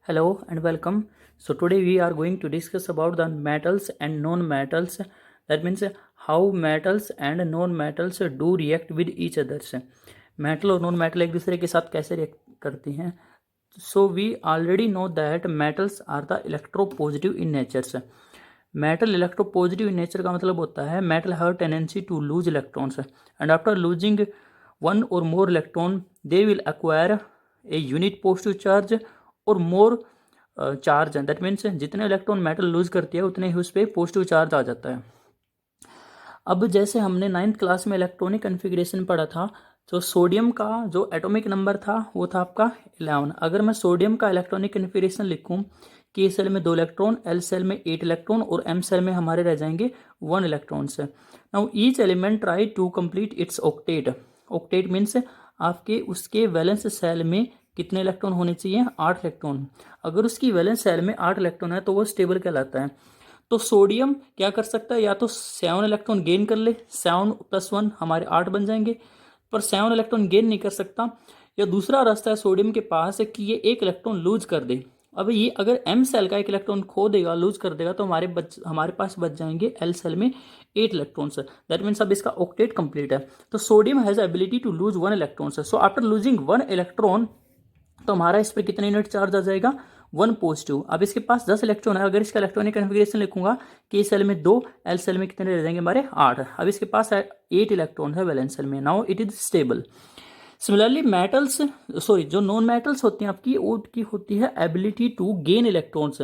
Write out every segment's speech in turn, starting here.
Hello and welcome. So today we are going to discuss about the metals and non-metals. That means how metals and non-metals do react with each others. Metal और non metal एक दूसरे के साथ कैसे react करते हैं. So we already know that metals are the electropositive in natures. Metal electropositive in nature का मतलब होता है metal have tendency to lose electrons and after losing one or more electron they will acquire a unit positive charge or more charge. That means जितने electron metal lose करती है उतने ही उस पर पॉजिटिव चार्ज आ जाता है. अब जैसे हमने 9th क्लास में इलेक्ट्रॉनिक कन्फिग्रेशन पढ़ा था, तो सोडियम का जो एटॉमिक नंबर था वो था आपका 11. अगर मैं सोडियम का इलेक्ट्रॉनिक कन्फिग्रेशन लिखूं, के सेल में 2 इलेक्ट्रॉन, एल सेल में 8 इलेक्ट्रॉन और एम सेल में हमारे रह जाएंगे 1 electrons. Now each element try to complete its octet. Octet means आपके उसके वैलेंस सेल में कितने इलेक्ट्रॉन होने चाहिए? 8 इलेक्ट्रॉन. अगर उसकी वैलेंस सेल में 8 इलेक्ट्रॉन है तो वो स्टेबल कहलाता है. तो सोडियम क्या कर सकता है? या तो 7 इलेक्ट्रॉन गेन कर ले, 7 + 1 हमारे 8 बन जाएंगे, पर 7 इलेक्ट्रॉन गेन नहीं कर सकता. या दूसरा रास्ता है सोडियम के पास है कि ये 1 इलेक्ट्रॉन लूज कर दे. अब ये अगर एम सेल का 1 इलेक्ट्रॉन खो देगा, लूज कर देगा, तो हमारे पास बच जाएंगे एल सेल में 8 इलेक्ट्रॉन्स. दैट मीन्स अब इसका ऑक्टेट कंप्लीट है. तो sodium has ability to lose 1 electrons. So after losing 1 electron तो हमारा इस पर कितने यूनिट चार्ज आ जाएगा? 1 पॉजिटिव. अब इसके पास 10 इलेक्ट्रॉन है. अगर इसका इलेक्ट्रॉनिक कन्फिग्रेशन लिखूंगा, के सेल में 2, एल सेल में कितने रह जाएंगे हमारे? 8. अब इसके पास 8 इलेक्ट्रॉन है वैलेंस सेल में. Now it is stable. Similarly metals, sorry, जो नॉन मेटल्स होती हैं आपकी, उनकी होती है ability to gain electrons.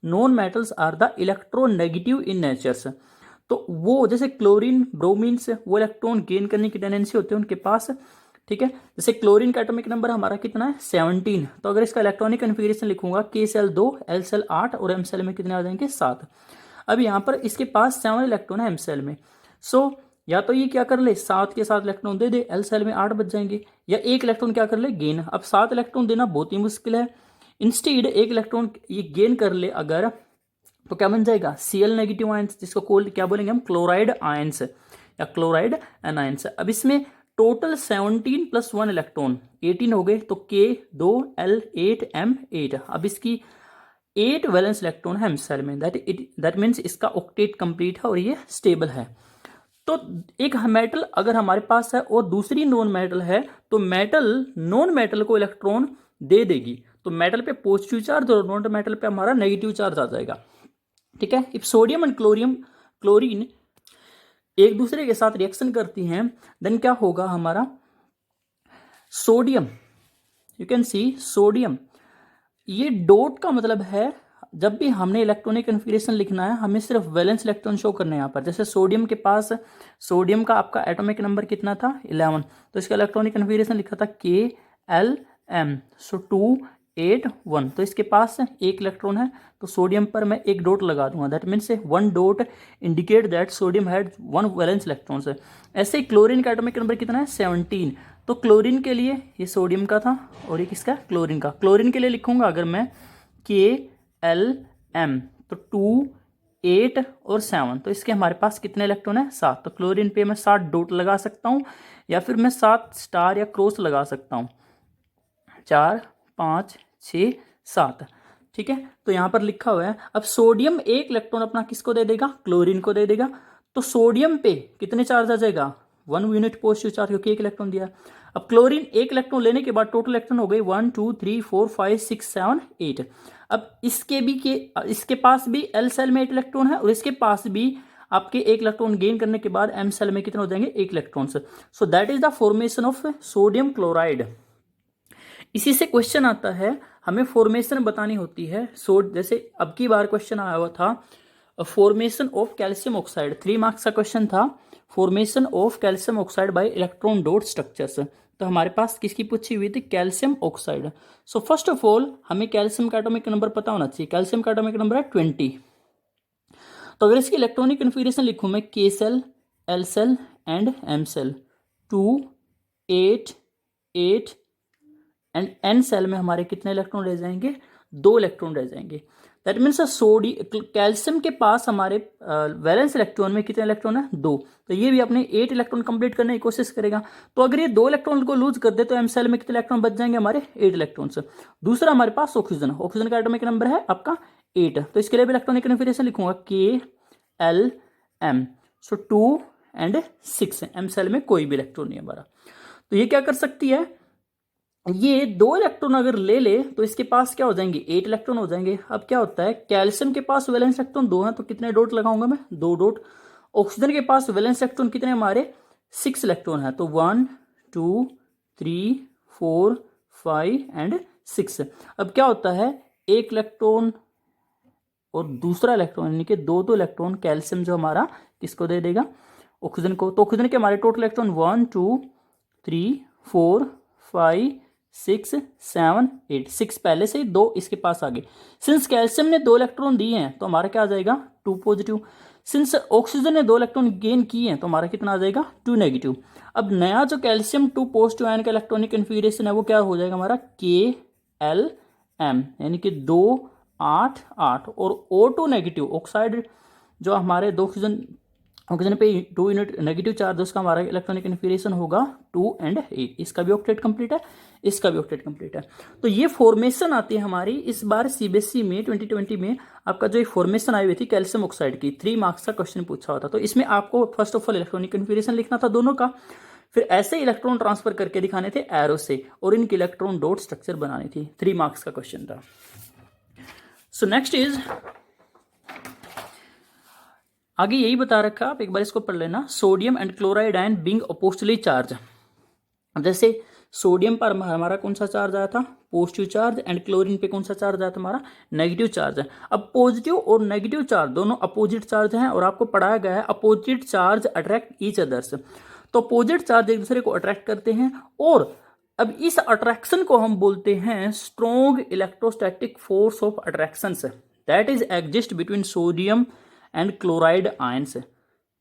Non metals are the electronegative in natures. तो वो जैसे क्लोरीन, ब्रोमीन्स, वो इलेक्ट्रॉन गेन करने की टेंडेंसी होती है उनके पास. ठीक है, जैसे क्लोरीन का एटॉमिक नंबर हमारा कितना है? 17. तो अगर इसका इलेक्ट्रॉनिक कन्फिग्रेशन लिखूंगा, के सेल 2, एल सेल 8 और एम सेल में कितने आ जाएंगे? 7. अब यहाँ पर इसके पास 7 इलेक्ट्रॉन है एम सेल में. सो या तो ये क्या कर ले, 7 के साथ इलेक्ट्रॉन दे दे, एल सेल में 8 बच जाएंगे. या 1 इलेक्ट्रॉन क्या कर ले, गेन. अब 7 इलेक्ट्रॉन देना बहुत ही मुश्किल है. इंस्टेड 1 इलेक्ट्रॉन ये गेन कर ले अगर, तो क्या बन जाएगा? Cl नेगेटिव आयंस, जिसको कोल्ड क्या बोलेंगे हम? क्लोराइड आयंस या क्लोराइड एनायंस. अब इसमें टोटल 17 + 1 इलेक्ट्रॉन 18 हो गए. तो K 2, L 8, M 8. अब इसकी 8 वैलेंस इलेक्ट्रॉन है एम सेल में. दैट मीन्स इसका ऑक्टेट कंप्लीट है और ये स्टेबल है. तो एक मेटल अगर हमारे पास है और दूसरी नॉन मेटल है, तो मेटल नॉन मेटल को इलेक्ट्रॉन दे देगी. तो मेटल पे पॉजिटिव चार्ज और नॉन मेटल पे हमारा नेगेटिव चार्ज आ जाएगा. ठीक है. इफ सोडियम एंड क्लोरीन एक दूसरे के साथ रिएक्शन करती हैं, देन क्या होगा हमारा? Sodium, you can see sodium, ये डॉट का मतलब है जब भी हमने इलेक्ट्रॉनिक कन्फिग्रेशन लिखना है, हमें सिर्फ वैलेंस इलेक्ट्रॉन शो करने हैं यहाँ पर. जैसे सोडियम के पास, सोडियम का आपका एटॉमिक नंबर कितना था? 11. तो इसका इलेक्ट्रॉनिक कन्फिग्रेशन लिखा था KLM. सो 2, 8, 1. तो इसके पास 1 इलेक्ट्रॉन है, तो सोडियम पर मैं 1 डॉट लगा दूंगा. That means 1 dot indicate that sodium had 1 valence electrons. ऐसे ही क्लोरीन का एटॉमिक नंबर कितना है? 17. तो क्लोरीन के लिए ये सोडियम का था और ये किसका? क्लोरीन का. क्लोरीन के लिए लिखूंगा अगर मैं KLM, तो 2, 8 और 7. तो इसके हमारे पास कितने इलेक्ट्रॉन है? 7. तो क्लोरीन पे मैं 7 डॉट लगा सकता हूँ, या फिर मैं 7 स्टार या क्रॉस लगा सकता हूँ. 4, 5, 6, 7. ठीक है. तो यहाँ पर लिखा हुआ है. अब सोडियम 1 इलेक्ट्रॉन अपना किसको दे देगा? क्लोरीन को दे देगा. तो सोडियम पे कितने चार्ज आ जाएगा? 1 यूनिट पॉजिटिव चार्ज, क्योंकि 1 इलेक्ट्रॉन दिया. अब क्लोरीन 1 इलेक्ट्रॉन लेने के बाद टोटल इलेक्ट्रॉन हो गए 1, 2, 3, 4, 5, 6, 7, 8. अब इसके पास भी एल सेल में 8 इलेक्ट्रॉन है और इसके पास भी आपके 1 इलेक्ट्रॉन गेन करने के बाद एम सेल में कितने हो जाएंगे? 1 electron. So that is the formation of sodium chloride. इसी से क्वेश्चन आता है, हमें फॉर्मेशन बतानी होती है. जैसे अब की बार क्वेश्चन आया हुआ था formation of calcium oxide, 3 marks का क्वेश्चन था. Formation of calcium oxide bye electron dot structures. तो हमारे पास किसकी पूछी हुई थी? Calcium oxide. So first of all हमें कैल्शियम का एटॉमिक नंबर पता होना चाहिए. कैल्शियम का एटॉमिक नंबर है 20. तो अगर इसकी इलेक्ट्रॉनिक कन्फिग्रेशन लिखूं मैं, K shell, L shell and M shell, 2, 8, 8, and n shell में हमारे कितने इलेक्ट्रॉन रह जाएंगे, 2 इलेक्ट्रॉन रह जाएंगे। दैट मीन्स कैल्शियम के पास हमारे वैलेंस इलेक्ट्रॉन में कितने इलेक्ट्रॉन है, 2। तो ये भी अपने 8 इलेक्ट्रॉन कंप्लीट करने की कोशिश करेगा। तो अगर ये 2 इलेक्ट्रॉन को लूज कर दे तो m सेल में कितने इलेक्ट्रॉन बच जाएंगे, हमारे 8 इलेक्ट्रॉन्स। दूसरा हमारे पास ऑक्सीजन, ऑक्सीजन का एटॉमिक नंबर है आपका 8। तो इसके लिए भी इलेक्ट्रॉनिक कन्फिगरेशन लिखूंगा K-L-M। So 2 and 6, m cell में कोई भी इलेक्ट्रॉन नहीं है हमारा। तो ये क्या कर सकती है, ये 2 इलेक्ट्रॉन अगर ले ले तो इसके पास क्या हो जाएंगे, 8 इलेक्ट्रॉन हो जाएंगे। अब क्या होता है, कैल्शियम के पास वैलेंस इलेक्ट्रॉन 2 है तो कितने डॉट लगाऊंगा मैं, 2 डॉट। ऑक्सीजन के पास वैलेंस इलेक्ट्रॉन कितने हमारे, 6 इलेक्ट्रॉन है, तो 1 2 3 4 5 एंड 6। अब क्या होता है, एक इलेक्ट्रॉन और दूसरा इलेक्ट्रॉन यानी कि 2 इलेक्ट्रॉन कैल्शियम जो हमारा किसको दे देगा, ऑक्सीजन को। तो ऑक्सीजन के हमारे टोटल इलेक्ट्रॉन 1 2 3 4 5 6 7 8, 6 पहले से 2 इसके पास आ गए। सिंस कैल्शियम ने 2 इलेक्ट्रॉन दिए हैं तो हमारा क्या आ जाएगा, 2 पॉजिटिव। सिंस ऑक्सीजन ने 2 इलेक्ट्रॉन गेन किए हैं तो हमारा कितना आ जाएगा, 2 नेगेटिव। अब नया जो कैल्शियम 2 पॉजिटिव आयन का इलेक्ट्रॉनिक कन्फिगरेशन है वो क्या हो जाएगा हमारा, KLM, यानी कि 2 8 8। और O2 नेगेटिव ऑक्साइड जो हमारे 2 ऑक्सीजन पे 2 यूनिट नेगेटिव चार्ज, उसका हमारा इलेक्ट्रॉनिक कन्फिगरेशन होगा 2 एंड 8। इसका भी ऑक्टेट कंप्लीट है, इसका भी ऑक्टेट कंप्लीट है। तो ये फॉर्मेशन आती है हमारी इस बार सीबीएसई में 2020 में। आपका जो एक फॉर्मेशन आई हुई थी कैल्शियम ऑक्साइड की, 3 मार्क्स का क्वेश्चन पूछा होता। तो इसमें आपको first of all electronic configuration लिखना था दोनों का, फिर ऐसे इलेक्ट्रॉन ट्रांसफर करके दिखाने थे एरो से, और इनकी इलेक्ट्रॉन डॉट स्ट्रक्चर बनानी थी। 3 मार्क्स का क्वेश्चन था। सो नेक्स्ट इज, आगे यही बता रखा, आप एक बार इसको पढ़ लेना। Sodium and chloride ion being oppositely charge. जैसे सोडियम पर हमारा कौन सा चार्ज आया था, पॉजिटिव चार्ज, एंड क्लोरीन पे कौन सा चार्ज आया था हमारा, नेगेटिव चार्ज है। अब पॉजिटिव और नेगेटिव चार्ज दोनों अपोजिट चार्ज हैं, और आपको पढ़ाया गया है opposite charge attract each others. तो अपोजिट चार्ज एक दूसरे को अट्रैक्ट करते हैं, और अब इस अट्रैक्शन को हम बोलते हैं strong electrostatic force of attraction, that is exist between sodium and chloride ions.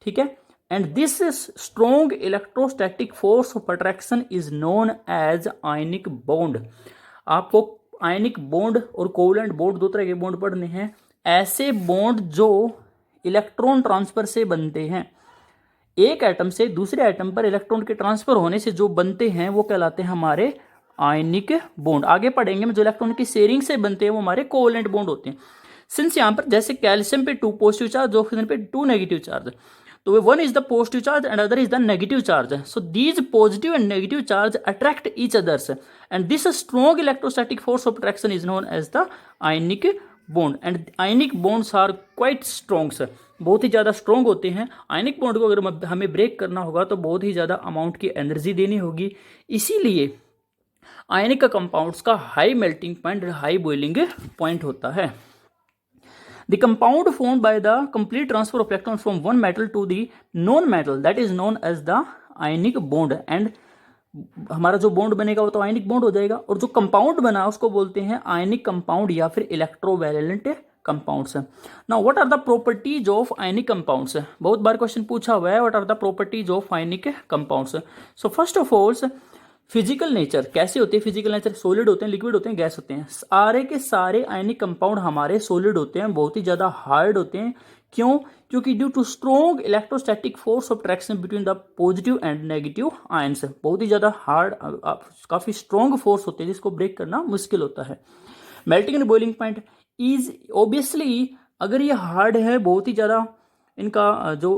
ठीक है, and this strong electrostatic force of attraction is known as ionic bond. आपको आयनिक बॉन्ड और कोवलेंट बॉन्ड, 2 तरह के बॉन्ड पढ़ने हैं। ऐसे बॉन्ड जो इलेक्ट्रॉन ट्रांसफर से बनते हैं, एक एटम से दूसरे एटम पर इलेक्ट्रॉन के ट्रांसफर होने से जो बनते हैं वो कहलाते हैं हमारे आयनिक बॉन्ड। आगे पढ़ेंगे जो इलेक्ट्रॉन की शेयरिंग से बनते हैं वो हमारे कोवलेंट बॉन्ड होते हैं। सिंस यहाँ पर जैसे कैल्शियम पे 2 पॉजिटिव चार्ज, ऑक्सीजन पे 2 नेगेटिव चार्ज, तो one is the positive charge and other is the negative charge. So these positive and negative charge attract each others, and this strong electrostatic force of attraction is known as the ionic bond. And ionic bonds are quite strong, बहुत ही ज़्यादा strong होते हैं। Ionic bond को अगर हमें break करना होगा तो बहुत ही ज़्यादा अमाउंट की एनर्जी देनी होगी। इसीलिए आयनिक का कंपाउंड्स का high melting point, high boiling point होता है। The compound formed by the complete transfer of electrons from one metal to the non-metal, that is known as the ionic bond, and हमारा जो bond बनेगा वो तो ionic bond हो जाएगा, और जो कंपाउंड बना उसको बोलते हैं आयनिक कंपाउंड या फिर electrovalent compounds. Now what are the properties of ionic compounds, बहुत बार क्वेश्चन पूछा हुआ है, what are the properties of ionic compounds. So first of all physical nature कैसे होती है, फिजिकल नेचर सॉलिड होते हैं, लिक्विड होते हैं, गैस होते हैं। सारे के सारे आयनिक कंपाउंड हमारे सॉलिड होते हैं, बहुत ही ज़्यादा हार्ड होते हैं। क्यों, क्योंकि due to strong electrostatic force of attraction between the positive and negative ions, बहुत ही ज़्यादा हार्ड, काफ़ी स्ट्रॉन्ग फोर्स होते हैं जिसको ब्रेक करना मुश्किल होता है। Melting and boiling point is obviously, अगर ये हार्ड है, बहुत ही ज़्यादा इनका जो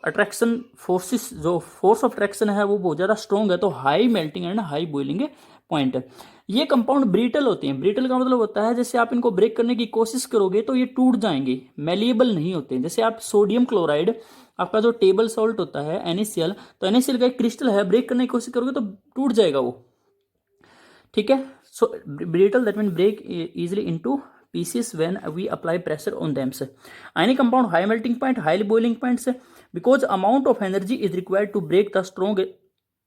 अट्रैक्शन फोर्सेस, जो फोर्स ऑफ अट्रैक्शन है वो बहुत ज़्यादा स्ट्रॉन्ग है, तो high melting and high boiling point है। ये कंपाउंड ब्रिटल होते हैं। ब्रिटल का मतलब होता है जैसे आप इनको ब्रेक करने की कोशिश करोगे तो ये टूट जाएंगे, मेलिएबल नहीं होते हैं। जैसे आप सोडियम क्लोराइड, आपका जो टेबल सॉल्ट होता है NaCl, तो NaCl का एक क्रिस्टल है, ब्रेक करने की कोशिश करोगे तो टूट जाएगा वो। ठीक है, so brittle that mean break easily into pieces when we apply pressure on them. Ionic compound high melting point, high boiling points, because amount of energy is required to break the strong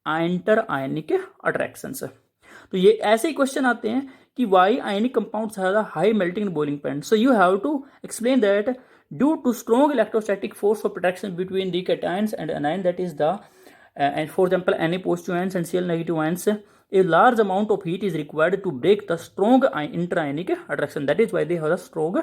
inter-ionic attractions. तो ये ऐसे ही question आते हैं कि why ionic compounds have a high melting and boiling point. So you have to explain that due to strong electrostatic force of attraction between the cations and anion, that is the and for example Na positive ions and Cl negative ions, A large amount of heat is required to break the strong interionic attraction. That is why they have a strong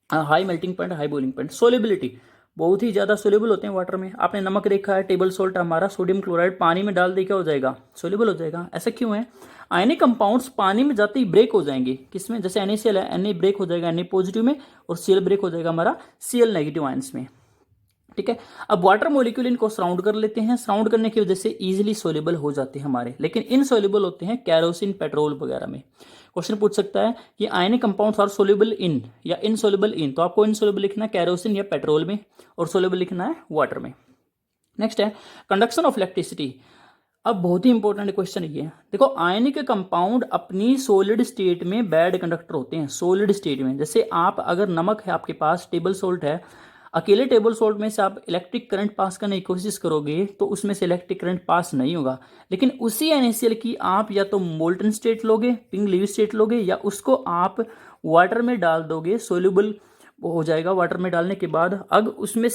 high melting point, high boiling point. Solubility, बहुत ही ज़्यादा soluble होते हैं water में. आपने नमक देखा है, टेबल सॉल्ट हमारा सोडियम क्लोराइड पानी में डाल दे क्या हो जाएगा, सोल्यूबल हो जाएगा. ऐसा क्यों है? आयनिक कंपाउंड्स पानी में जाते ही ब्रेक हो जाएंगे. किसमें? जैसे NaCl है, Na ब्रेक हो जाएगा Na पॉजिटिव में और Cl ब्रेक हो जाएगा हमारा Cl नेगेटिव आयंस में. ठीक है. अब वाटर मॉलिक्यूल इनको सराउंड कर लेते हैं. सराउंड करने की वजह से इजीली सोल्यूबल हो जाते हैं हमारे, लेकिन इनसोल्यूबल होते हैं कैरोसिन, पेट्रोल वगैरह में. क्वेश्चन पूछ सकता है कि ionic compounds are soluble in या इनसोल्यूबल इन, तो आपको इनसोल्यूबल लिखना है कैरोसिन या पेट्रोल में और सोल्यूबल लिखना है वाटर में. नेक्स्ट है कंडक्शन ऑफ इलेक्ट्रिसिटी. अब बहुत ही इंपॉर्टेंट क्वेश्चन ये है. देखो, आयनिक कंपाउंड अपनी सॉलिड स्टेट में बैड कंडक्टर होते हैं. सॉलिड स्टेट में, जैसे आप अगर नमक है आपके पास, टेबल सॉल्ट है, अकेले टेबल सॉल्ट में से आप इलेक्ट्रिक करंट पास करने की कोशिश करोगे तो उसमें से इलेक्ट्रिक करंट पास नहीं होगा. लेकिन उसी NaCl की आप या तो मोल्टन स्टेट लोगे, पिंक लीव स्टेट लोगे, या उसको आप वाटर में डाल दोगे, सोल्यूबल हो जाएगा. वाटर में डालने के बाद अब उसमें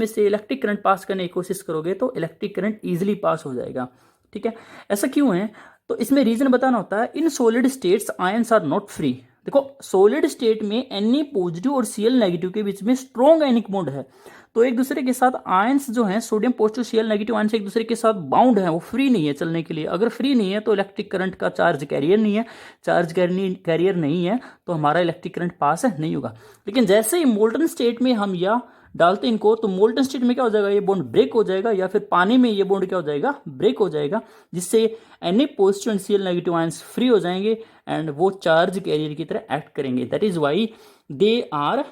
से इलेक्ट्रिक करंट पास करने की कोशिश करोगे तो इलेक्ट्रिक करंट ईजिली पास हो जाएगा. ठीक है. ऐसा क्यों है? तो इसमें रीजन बताना होता है. In solid states ions are not free. देखो, सॉलिड स्टेट में Na पॉजिटिव और Cl नेगेटिव के बीच में स्ट्रॉन्ग आयनिक बॉन्ड है, तो एक दूसरे के साथ आयंस जो हैं, sodium positive Cl negative ions एक दूसरे के साथ बाउंड है, वो फ्री नहीं है चलने के लिए. अगर फ्री नहीं है तो इलेक्ट्रिक करंट का चार्ज कैरियर नहीं है. चार्ज कैरियर नहीं है तो हमारा इलेक्ट्रिक करंट पास नहीं होगा. लेकिन जैसे ही मोल्टन स्टेट में हम या डालते हैं इनको, तो मोल्टन स्टेट में क्या हो जाएगा, ये बॉन्ड ब्रेक हो जाएगा, या फिर पानी में ये बॉन्ड क्या हो जाएगा, ब्रेक हो जाएगा, जिससे Na positive and Cl negative ions free हो जाएंगे एंड वो चार्ज कैरियर की तरह एक्ट करेंगे. That is why they are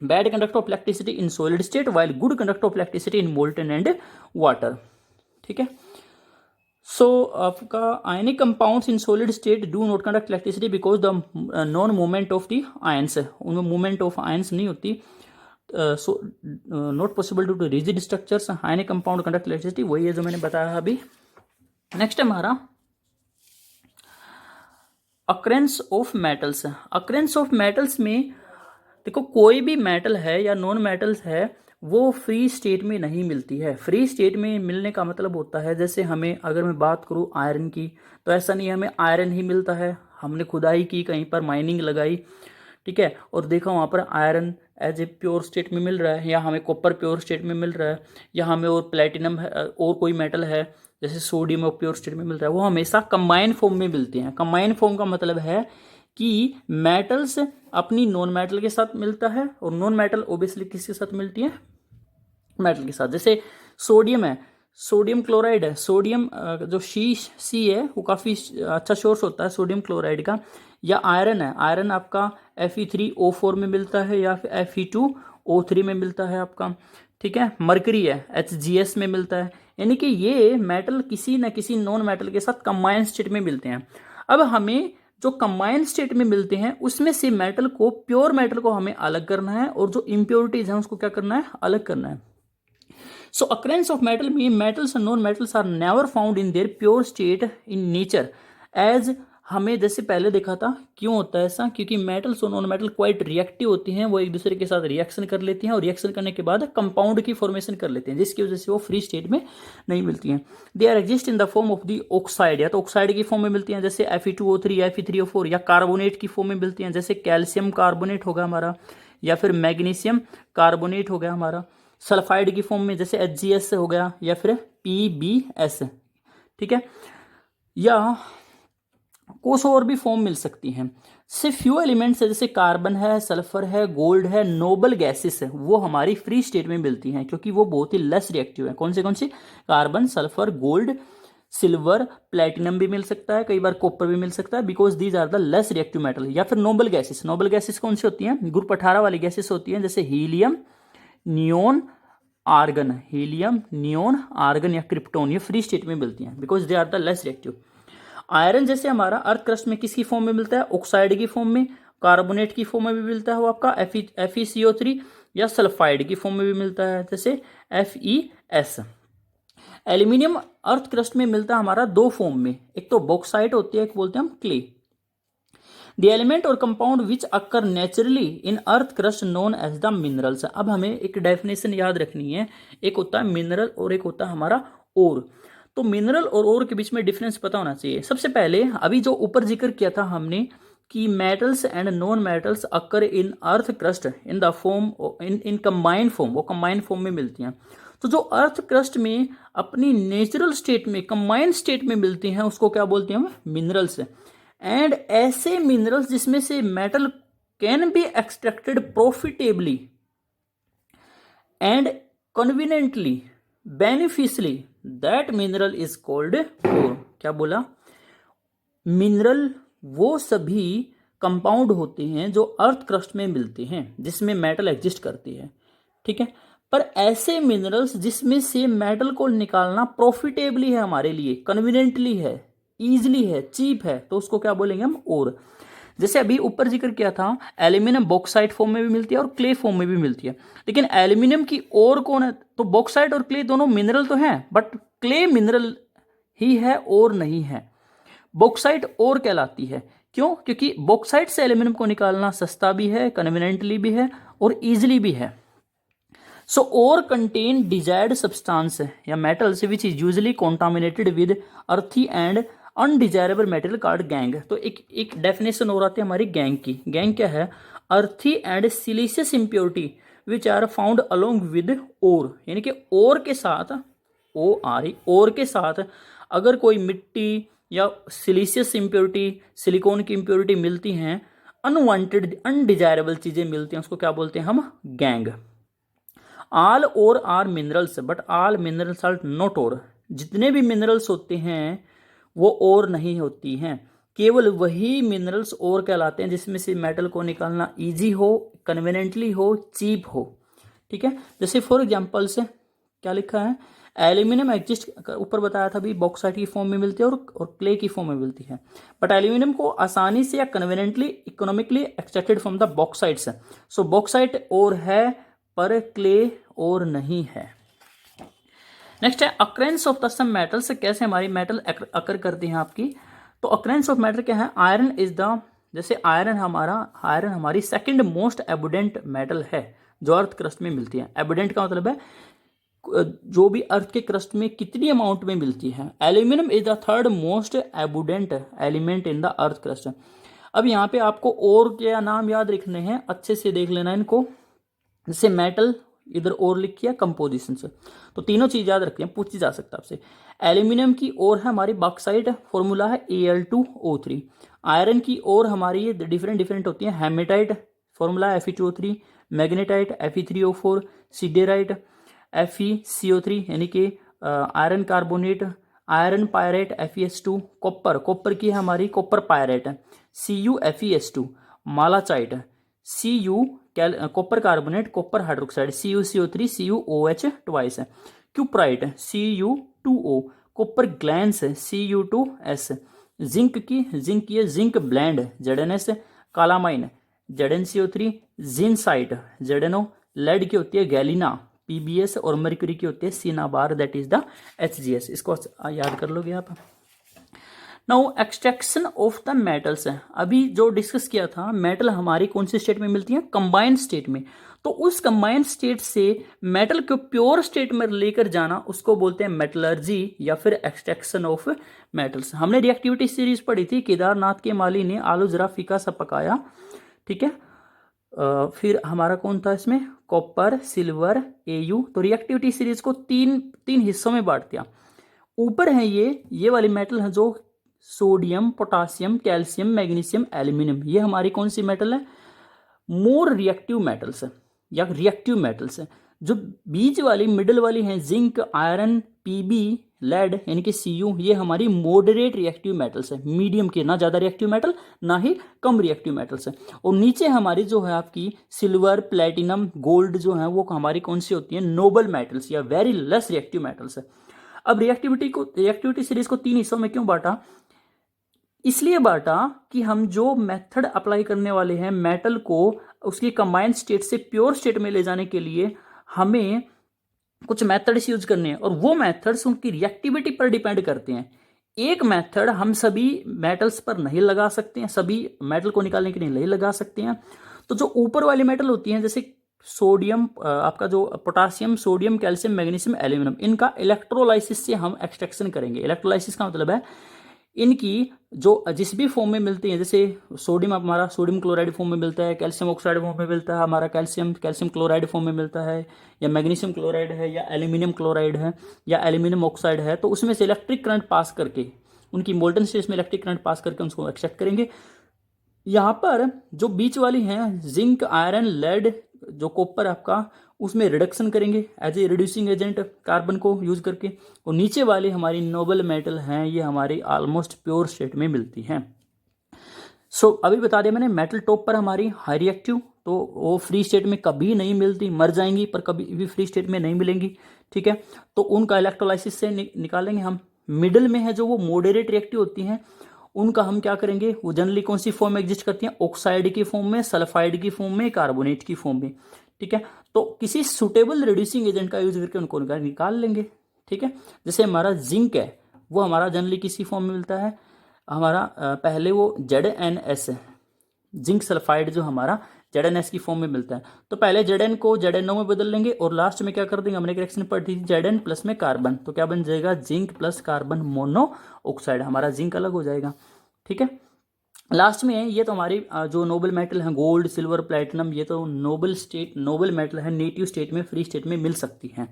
bad conductor of electricity in solid state while good conductor of electricity in molten and water. ठीक है. So आपका ionic compounds in solid state do not conduct electricity because the non movement of the ions, उनमें movement of ions नहीं होती. So not possible to rigid structures. Ionic compound conduct electricity, वही है जो मैंने बताया अभी. नेक्स्ट है हमारा occurrence of metals. Occurrence of metals में देखो, कोई भी मेटल है या नॉन मेटल्स है वो फ्री स्टेट में नहीं मिलती है. फ्री स्टेट में मिलने का मतलब होता है, जैसे हमें अगर मैं बात करूँ आयरन की, तो ऐसा नहीं है हमें आयरन ही मिलता है. हमने खुदाई की, कहीं पर माइनिंग लगाई, ठीक है, और देखा वहाँ पर iron as a pure state में मिल रहा है, या हमें कॉपर प्योर स्टेट में मिल रहा है, या हमें और प्लेटिनम और कोई मेटल है जैसे सोडियम और प्योर स्टेट में मिल रहा है. वो हमेशा कंबाइन फॉर्म में मिलते हैं. कंबाइन फॉर्म का मतलब है कि मेटल्स अपनी नॉन मेटल के साथ मिलता है, और नॉन मेटल ओबियसली किसके साथ मिलती है, मेटल के साथ. जैसे सोडियम है, सोडियम क्लोराइड है, सोडियम जो सी है वो काफ़ी अच्छा सोर्स होता है सोडियम क्लोराइड का. या आयरन है, आयरन आपका Fe3O4 में मिलता है या फिर Fe2O3 में मिलता है आपका. ठीक है. मरकरी है, HGS में मिलता है. यानी कि ये मेटल किसी न किसी नॉन मेटल के साथ कंबाइन स्टेट में मिलते हैं. अब हमें जो कंबाइन स्टेट में मिलते हैं उसमें से मेटल को, प्योर मेटल को हमें अलग करना है, और जो इम्प्योरिटीज हैं उसको क्या करना है, अलग करना है. So occurrence of metal mean metals and non-metals are never found in their pure state in nature as हमें जैसे पहले देखा था. क्यों होता है ऐसा? क्योंकि मेटल्स और नॉन मेटल क्वाइट रिएक्टिव होती हैं, वो एक दूसरे के साथ रिएक्शन कर लेती हैं, और रिएक्शन करने के बाद कंपाउंड की फॉर्मेशन कर लेते हैं, जिसकी वजह से वो फ्री स्टेट में नहीं मिलती हैं. They are exist in the form of the oxide, या तो ऑक्साइड की फॉर्म में मिलती हैं जैसे Fe2O3 या Fe3O4, या कार्बोनेट की फॉर्म में मिलती हैं जैसे कैल्शियम कार्बोनेट होगा हमारा, या फिर मैग्नीशियम कार्बोनेट हो गया हमारा. सल्फाइड की फॉर्म में जैसे HGS हो गया, या फिर PbS. ठीक है. या कुछ और भी फॉर्म मिल सकती हैं. सिर्फ फ्यू एलिमेंट्स है जैसे कार्बन है, सल्फर है, गोल्ड है, नोबल गैसेस है, वो हमारी फ्री स्टेट में मिलती हैं क्योंकि वो बहुत ही लेस रिएक्टिव है. कौन सी? Carbon, sulphur, gold, silver, platinum भी मिल सकता है, कई बार कॉपर भी मिल सकता है, because these are the less reactive metal. या फिर नोबल गैसेस. नोबल गैसेस कौन सी होती हैं? ग्रुप 18 वाली गैसेस होती हैं, जैसे helium, neon, argon. Helium, neon, argon या क्रिप्टोन, ये फ्री स्टेट में मिलती हैं because they are the less reactive. Iron जैसे हमारा अर्थ क्रस्ट में किसकी फॉर्म में मिलता है? ऑक्साइड की फॉर्म में, कार्बोनेट की फॉर्म में भी मिलता है वो आपका FeCO3, या सल्फाइड की फॉर्म में भी मिलता है जैसे FeS. एल्यूमिनियम अर्थ क्रस्ट में मिलता है हमारा दो फॉर्म में, एक तो बॉक्साइट होती है, एक बोलते हैं हम क्ले. द एलिमेंट और compound which occur naturally in earth crust known as the minerals. अब हमें एक डेफिनेशन याद रखनी है, एक होता है मिनरल और एक होता है हमारा ओर. तो मिनरल और ओर के बीच में डिफरेंस पता होना चाहिए। सबसे पहले अभी जो ऊपर जिक्र किया था हमने कि metals and non metals occur in earth crust in the form in combined form, वो कंबाइंड फॉर्म में मिलती हैं। तो जो अर्थ क्रस्ट में अपनी नेचुरल स्टेट में कंबाइंड स्टेट में मिलती हैं उसको क्या बोलते हैं हम? मिनरल्स। एंड ऐसे मिनरल्स जिसमें से metal can be extracted profitably and conveniently beneficially, that mineral is called ore. क्या बोला? मिनरल वो सभी कंपाउंड होते हैं जो अर्थ क्रस्ट में मिलते हैं जिसमें मेटल एग्जिस्ट करती है, ठीक है। पर ऐसे मिनरल्स जिसमें से मेटल को निकालना प्रॉफिटेबली है, हमारे लिए कन्वीनियंटली है, ईजिली है, चीप है, तो उसको क्या बोलेंगे हम? ओर। जैसे अभी ऊपर जिक्र किया था, एल्यूमिनियम बॉक्साइट फॉर्म में भी मिलती है और क्ले फॉर्म में भी मिलती है। लेकिन एल्यूमिनियम की ओर कौन है? तो बॉक्साइट और क्ले दोनों मिनरल तो हैं, बट क्ले मिनरल ही है, ओर नहीं है। बॉक्साइट ओर कहलाती है। क्यों? क्योंकि बॉक्साइट से एल्यूमिनियम को निकालना सस्ता भी है, कन्वीनियंटली भी है और इजिली भी है। So ore contain desired substance या metals which is usually contaminated with earthy and undesirable material called gangue. तो एक डेफिनेशन और आती है हमारी गैंग की। गैंग क्या है? Earthy and siliceous impurity which are found along with ore, यानी कि ओर के साथ, ओर के साथ अगर कोई मिट्टी या सिलिशियस इम्प्योरिटी, सिलिकॉन की इम्प्योरिटी मिलती हैं, अनवांटेड अनडिजायरेबल चीजें मिलती हैं, उसको क्या बोलते हैं हम? Gangue. All ore are minerals but all minerals are not ore. जितने भी मिनरल्स होते हैं वो ओर नहीं होती हैं, केवल वही मिनरल्स ओर कहलाते हैं जिसमें से मेटल को निकालना इजी हो, कन्वीनियंटली हो, चीप हो, ठीक है। जैसे फॉर एग्जांपल से क्या लिखा है? एल्यूमिनियम एग्जिस्ट, ऊपर बताया था भी, बॉक्साइट की फॉर्म में मिलती है और क्ले की फॉर्म में मिलती है। बट एल्यूमिनियम को आसानी से या conveniently economically extracted from the bauxites. So bauxite ore है पर क्ले और नहीं है। नेक्स्ट है occurrence of the some metals. कैसे हमारी मेटल अकर करती हैं आपकी? तो अक्रेंस ऑफ मेटल क्या है? आयरन इज द, जैसे आयरन हमारी सेकंड मोस्ट एबुडेंट मेटल है जो अर्थ क्रस्ट में मिलती है। एबुडेंट का मतलब है जो भी अर्थ के क्रस्ट में कितनी अमाउंट में मिलती है। Aluminium is the third most abundant element in the earth crust. अब यहाँ पे आपको और क्या नाम याद रखने हैं, अच्छे से देख लेना इनको। जैसे मेटल, इधर और लिखी है कंपोजिशन से, तो तीनों चीज याद रखनी है, पूछी जा सकता है आपसे। एल्यूमिनियम की ओर है हमारी बॉक्साइट, फॉर्मूला है Al2O3। आयरन की ओर हमारी डिफरेंट होती है, हेमेटाइट, फॉर्मूला है Fe2O3, magnetite Fe3O4, siderite FeCO3 यानी कि iron carbonate, iron pyrite FeS2, copper की है हमारी copper pyrite CuFeS2, malachite Cu copper carbonate, copper hydroxide CuCO3 CuOH twice, cuprite Cu2O, copper glance Cu2S, zinc की है zinc blende ZnS, calamine ZnCO3, zincite ZnO, lead की होती है Galina PbS और mercury की होती है cinnabar that is the HgS। इसको याद कर लोगे आप। Now extraction of the metals है, अभी जो डिस्कस किया था, मेटल हमारी कौन सी स्टेट में मिलती है? कंबाइंड स्टेट में। तो उस कंबाइंड स्टेट से मेटल को प्योर स्टेट में लेकर जाना उसको बोलते हैं मेटलर्जी या फिर एक्सट्रैक्शन ऑफ मेटल्स। हमने रिएक्टिविटी सीरीज पढ़ी थी, केदारनाथ के माली ने आलू जरा फीका सा पकाया, ठीक है। फिर हमारा कौन था इसमें? Copper, silver, Au। तो रिएक्टिविटी सीरीज को तीन हिस्सों में बांट दिया। ऊपर है ये वाली मेटल है जो sodium, potassium, calcium, magnesium, aluminium, ये हमारी कौन सी मेटल है? मोर रिएक्टिव मेटल्स या रिएक्टिव मेटल्स है। जो बीच वाली मिडिल वाली है जिंक, आयरन, Pb, लेड यानी कि Cu, ये हमारी मॉडरेट रिएक्टिव मेटल्स है, मीडियम की, ना ज़्यादा रिएक्टिव मेटल ना ही कम रिएक्टिव मेटल्स है। और नीचे हमारी जो है आपकी सिल्वर, प्लेटिनम, गोल्ड जो है वो हमारी कौन सी होती है? नोबल मेटल्स या वेरी लेस रिएक्टिव मेटल्स है। अब रिएक्टिविटी सीरीज को तीन हिस्सों में क्यों बांटा? इसलिए बांटा कि हम जो मेथड अप्लाई करने वाले हैं मेटल को उसकी कंबाइंड स्टेट से प्योर स्टेट में ले जाने के लिए हमें कुछ मेथड्स यूज करने हैं, और वो मेथड्स उनकी रिएक्टिविटी पर डिपेंड करते हैं। एक मेथड हम सभी मेटल्स पर नहीं लगा सकते हैं, सभी मेटल को निकालने के लिए नहीं लगा सकते हैं। तो जो ऊपर वाली मेटल होती हैं जैसे सोडियम, आपका जो potassium, sodium, calcium, magnesium, aluminium, इनका इलेक्ट्रोलाइसिस से हम एक्सट्रैक्शन करेंगे। इलेक्ट्रोलाइसिस का मतलब है इनकी जो जिस भी फॉर्म में मिलती है, जैसे सोडियम हमारा सोडियम क्लोराइड फॉर्म में मिलता है, कैल्शियम ऑक्साइड फॉर्म में मिलता है हमारा, कैल्शियम क्लोराइड फॉर्म में मिलता है, या मैग्नीशियम क्लोराइड है, या एल्यूमिनियम क्लोराइड है, या एल्यूमिनियम ऑक्साइड है, तो उसमें से इलेक्ट्रिक करंट पास करके, उनकी मोल्टन स्टेट में इलेक्ट्रिक करंट पास करके उसको एक्सट्रैक्ट करेंगे। यहाँ पर जो बीच वाली हैं जिंक, आयरन, लेड, जो कॉपर आपका, उसमें रिडक्शन करेंगे as a reducing agent carbon को यूज करके। और नीचे वाली हमारी नोबल मेटल हैं, ये हमारी ऑलमोस्ट प्योर स्टेट में मिलती हैं। सो अभी बता दिया मैंने, मेटल टॉप पर हमारी हाई रिएक्टिव, तो वो फ्री स्टेट में कभी नहीं मिलती, मर जाएंगी पर कभी भी फ्री स्टेट में नहीं मिलेंगी, ठीक है। तो उनका इलेक्ट्रोलाइसिस से निकालेंगे हम। मिडल में है जो वो मॉडरेट रिएक्टिव होती हैं, उनका हम क्या करेंगे, वो जनरली कौन सी फॉर्म में एग्जिस्ट करती हैं, ऑक्साइड की फॉर्म में, सल्फाइड की फॉर्म में, कार्बोनेट की फॉर्म में, ठीक है। तो किसी सुटेबल रिड्यूसिंग एजेंट का यूज करके उनको निकाल लेंगे, ठीक है। जैसे हमारा जिंक है, वो हमारा जनरली किसी फॉर्म में मिलता है, हमारा पहले वो ZnS है, जिंक सल्फाइड जो हमारा ZnS की फॉर्म में मिलता है, तो पहले Zn को ZnO में बदल लेंगे और लास्ट में क्या कर देंगे, हमने रिएक्शन पढ़ी थी Zn प्लस में कार्बन, तो क्या बन जाएगा, zinc plus carbon mono oxide, हमारा जिंक अलग हो जाएगा, ठीक है। लास्ट में ये तो हमारी जो नोबल मेटल है, गोल्ड, सिल्वर, प्लेटिनम, ये तो नोबल मेटल है, नेटिव स्टेट में, फ्री स्टेट में मिल सकती हैं।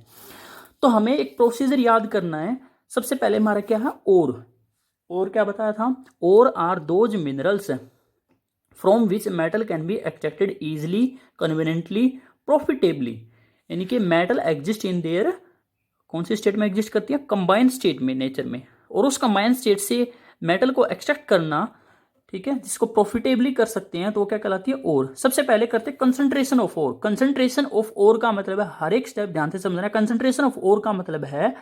तो हमें एक प्रोसीजर याद करना है। सबसे पहले हमारा क्या है, और क्या बताया था, और ore those minerals from which metal can be extracted easily, conveniently, profitably. यानी कि मेटल एग्जिस्ट इन देयर, कौन सी स्टेट में एग्जिस्ट करती है, कंबाइंड स्टेट में, नेचर में, और उस कंबाइंड स्टेट से मेटल को एक्सट्रैक्ट करना, ठीक है, जिसको प्रॉफिटेबली कर सकते हैं, तो वो क्या कहलाती है, और। सबसे पहले करते हैं concentration of ore. Concentration of ore का मतलब है, हर एक स्टेप ध्यान से समझना है, कंसंट्रेशन ऑफ ओर का मतलब है,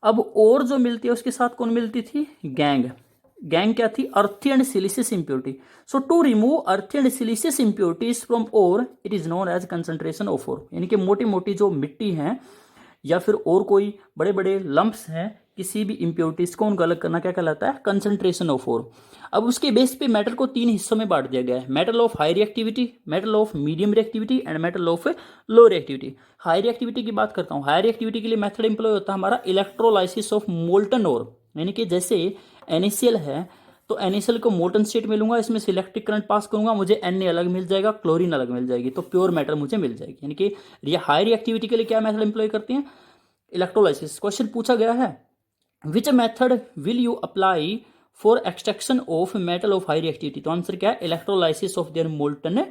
अब ओर जो मिलती है उसके साथ कौन मिलती थी, गैंग क्या थी, earthy and siliceous impurity. So to remove earthy and siliceous impurities from ore, it is known as concentration of ore. यानी कि मोटी मोटी जो मिट्टी है या फिर और कोई बड़े बड़े लंप्स हैं किसी भी इंप्योरिटीज को, उनको अलग करना क्या कहलाता है, कंसंट्रेशन ऑफ ओर। अब उसके बेस पे मेटल को 3 हिस्सों में बांट दिया गया है, metal of high reactivity, metal of medium reactivity and metal of low reactivity. High reactivity की बात करता हूँ, हाई रिएक्टिविटी के लिए मेथड इंप्लॉय होता है हमारा इलेक्ट्रोलाइसिस ऑफ मोल्टन ओर। यानी कि जैसे NaCl है, तो NaCl को मोल्टन स्टेट में लूंगा, इसमें से इलेक्ट्रिक करंट पास करूंगा, मुझे Na अलग मिल जाएगा, क्लोरीन अलग मिल जाएगी, तो प्योर मेटल मुझे मिल जाएगी। यानी कि हाई रिएक्टिविटी के लिए क्या मेथड इंप्लॉय करते हैं, इलेक्ट्रोलाइसिस। क्वेश्चन पूछा गया है, which method will you apply for extraction of metal of high reactivity, तो आंसर क्या है, इलेक्ट्रोलाइसिस ऑफ देयर मोल्टन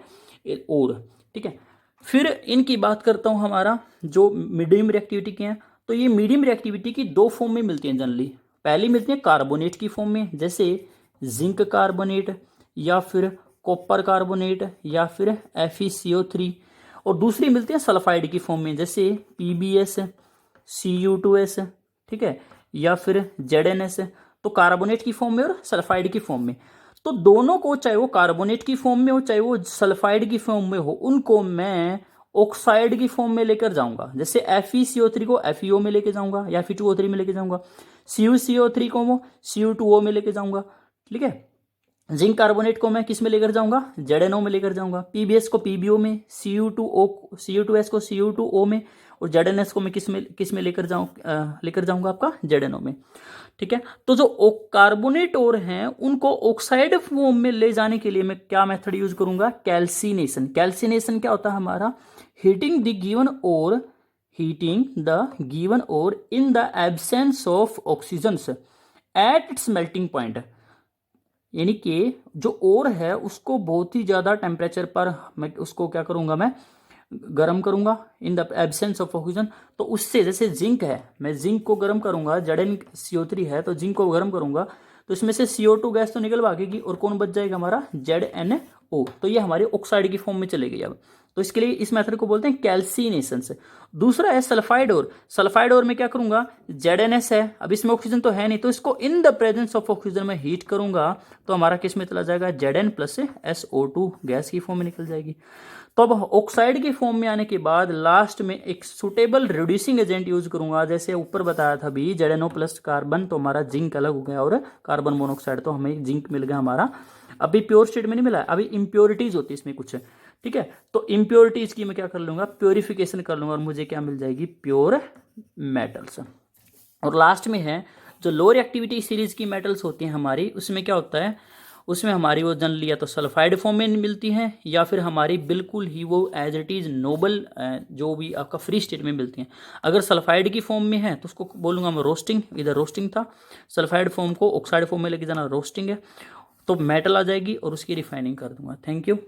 ओर, ठीक है। फिर इनकी बात करता हूं, हमारा जो मीडियम रिएक्टिविटी के हैं, तो ये मीडियम रिएक्टिविटी की 2 फॉर्म में मिलती हैं जनरली। पहली मिलती है कार्बोनेट की फॉर्म में, जैसे जिंक कार्बोनेट, या फिर कॉपर कार्बोनेट, या फिर FeCO3, और दूसरी मिलती है सल्फाइड की फॉर्म में, जैसे PbS, Cu2S, ठीक है, या फिर ZnS, तो कार्बोनेट की फॉर्म में और सल्फाइड की फॉर्म में। तो दोनों को, चाहे वो कार्बोनेट की फॉर्म में हो चाहे वो सल्फाइड की फॉर्म में हो, उनको मैं ऑक्साइड की फॉर्म में लेकर जाऊंगा। जैसे FeCO3 को FeO में लेके जाऊंगा, या Fe2O3 में लेके जाऊंगा, CuCO3 को मैं Cu2O में लेके जाऊंगा, ठीक है। जिंक कार्बोनेट को मैं किस में लेकर जाऊंगा, ZnO में लेकर जाऊंगा, PbS को PbO में, Cu2S को Cu2O में, और ZnS को मैं किस में लेकर जाऊंगा आपका ZnO में, ठीक है। तो जो कार्बोनेट ओर हैं उनको ऑक्साइड फॉर्म में ले जाने के लिए मैं क्या मेथड यूज करूंगा, कैल्सिनेशन। कैल्सिनेशन क्या होता है हमारा, heating the given ore in the absence of oxygen at its melting point. यानी कि जो ओर है उसको बहुत ही ज्यादा टेम्परेचर पर मैं उसको क्या करूंगा, मैं गर्म करूंगा इन द एब्सेंस ऑफ ऑक्सीजन। तो उससे, जैसे जिंक है, मैं जिंक को गर्म करूंगा, ZnCO3 है तो जिंक को गर्म करूंगा, तो इसमें से CO2 गैस तो निकल भागेगी, और कौन बच जाएगा हमारा, ZnO। तो ये हमारी ऑक्साइड की फॉर्म में चलेगी अब। तो इसके लिए इस मेथड को बोलते हैं कैल्सिनेशन से। दूसरा है सल्फाइड ओर। सल्फाइड ओर में क्या करूंगा, ZnS है, अब इसमें ऑक्सीजन तो है नहीं, तो इसको in the presence of oxygen में हीट करूंगा, तो हमारा किस में चला जाएगा, Zn प्लस SO2 गैस की फॉर्म में निकल जाएगी। तो अब ऑक्साइड की फॉर्म में आने के बाद लास्ट में एक सुटेबल रिड्यूसिंग एजेंट यूज करूंगा, जैसे ऊपर बताया था भी, ZnO प्लस कार्बन, तो हमारा जिंक अलग हो गया, और कार्बन मोनोऑक्साइड, तो हमें जिंक मिल गया हमारा अभी प्योर स्टेट में नहीं मिला है, अभी इम्प्योरिटीज होती है इसमें कुछ, ठीक है। तो इम्प्योरिटीज की मैं क्या कर लूँगा, प्योरिफिकेशन कर लूँगा और मुझे क्या मिल जाएगी, प्योर मेटल्स। और लास्ट में है जो लोअर एक्टिविटी सीरीज की मेटल्स होती हैं हमारी, उसमें क्या होता है, उसमें हमारी वो जनरली या तो सल्फाइड फॉर्म में मिलती हैं या फिर हमारी बिल्कुल ही वो एज इट इज़ नोबल जो भी आपका फ्री स्टेट में मिलती हैं। अगर सल्फाइड की फॉर्म में है तो उसको बोलूँगा मैं रोस्टिंग, इधर रोस्टिंग था, सल्फाइड फॉर्म को ऑक्साइड फॉर्म में लेके जाना रोस्टिंग है, तो मेटल आ जाएगी और उसकी रिफाइनिंग कर दूंगा। Thank you.